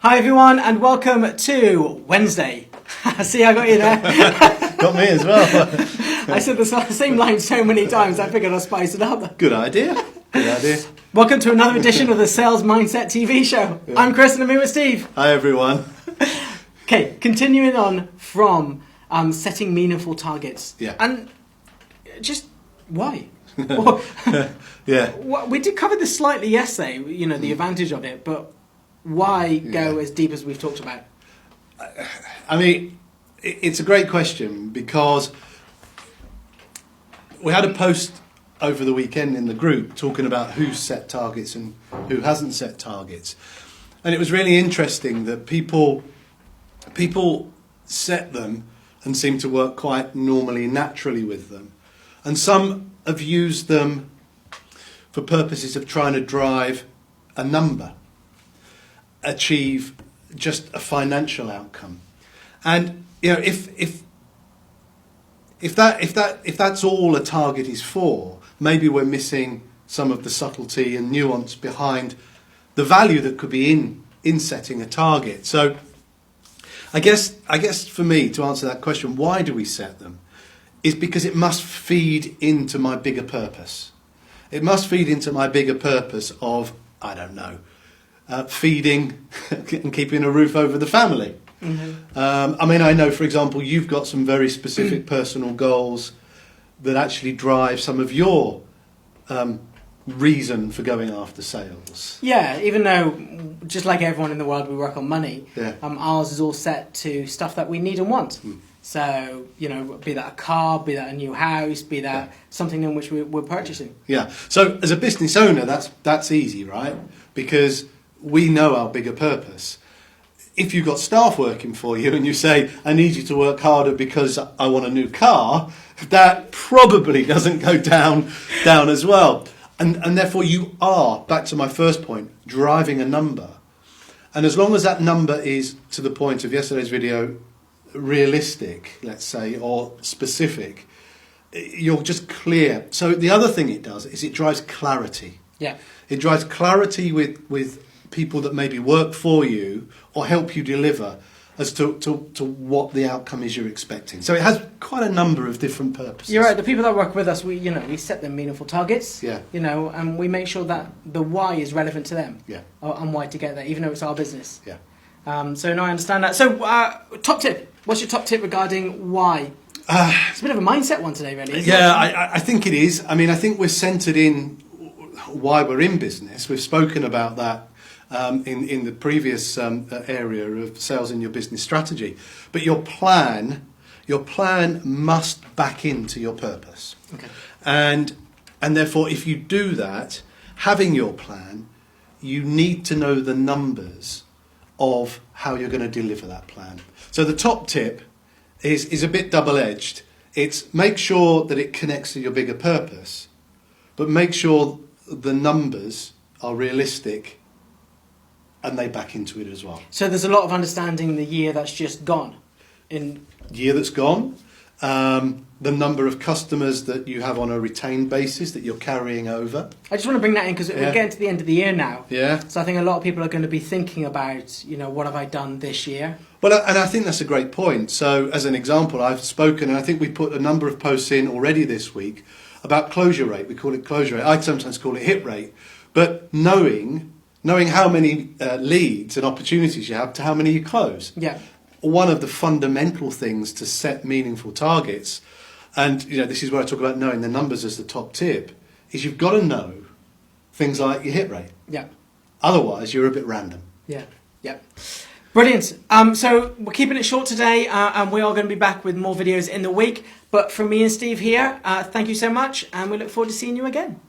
Hi everyone and welcome to Wednesday. See, I got you there. Got me as well. I said the same line so many times, I figured I'll spice it up. Good idea. Good idea. Welcome to another edition of the Sales Mindset TV show. Yeah. I'm Chris and I'm here with Steve. Hi everyone. Okay, continuing on from setting meaningful targets. Yeah. And just why? Yeah. We did cover this slightly yesterday, you know, the advantage of it, but why go as deep as we've talked about? I mean, it's a great question because we had a post over the weekend in the group talking about who set targets and who hasn't set targets. And it was really interesting that people set them and seem to work quite normally, naturally with them. And some have used them for purposes of trying to drive a number, achieve just a financial outcome. And you know, if that's all a target is for, maybe we're missing some of the subtlety and nuance behind the value that could be in setting a target. So I guess for me to answer that question, why do we set them, is because it must feed into my bigger purpose. It must feed into my bigger purpose of, I don't know, feeding and keeping a roof over the family. Mm-hmm. I mean, I know, for example, you've got some very specific personal goals that actually drive some of your reason for going after sales. Yeah, even though, just like everyone in the world, we work on money, yeah. Ours is all set to stuff that we need and want. Mm. So, you know, be that a car, be that a new house, be that something in which we're purchasing. Yeah, so as a business owner, that's easy, right? Because we know our bigger purpose. If you've got staff working for you and you say, I need you to work harder because I want a new car, that probably doesn't go down as well. And therefore you are, back to my first point, driving a number. And as long as that number is, to the point of yesterday's video, realistic, let's say, or specific, you're just clear. So the other thing it does is it drives clarity. Yeah. It drives clarity with people that maybe work for you or help you deliver as to what the outcome is you're expecting. So it has quite a number of different purposes. You're right. The people that work with us, we set them meaningful targets. Yeah. You know, and we make sure that the why is relevant to them. Yeah. And why to get there, even though it's our business. Yeah. So no, I understand that. So top tip. What's your top tip regarding why? It's a bit of a mindset one today, really. Isn't it? I think it is. I mean, I think we're centred in why we're in business. We've spoken about that in the previous area of sales in your business strategy. But your plan must back into your purpose. Okay. And therefore, if you do that, having your plan, you need to know the numbers of how you're going to deliver that plan. So the top tip is a bit double-edged. It's make sure that it connects to your bigger purpose, but make sure the numbers are realistic and they back into it as well. So there's a lot of understanding the year that's just gone. Year that's gone, the number of customers that you have on a retained basis that you're carrying over. I just want to bring that in because we're getting to the end of the year now. Yeah. So I think a lot of people are going to be thinking about, you know, what have I done this year? Well, and I think that's a great point. So as an example, I've spoken, and I think we put a number of posts in already this week about closure rate. We call it closure rate. I sometimes call it hit rate. But knowing how many leads and opportunities you have to how many you close. Yeah. One of the fundamental things to set meaningful targets, and you know, this is where I talk about knowing the numbers as the top tip, is you've got to know things like your hit rate. Yeah. Otherwise, you're a bit random. Yeah. Yeah. Brilliant. So we're keeping it short today, and we are going to be back with more videos in the week. But from me and Steve here, thank you so much, and we look forward to seeing you again.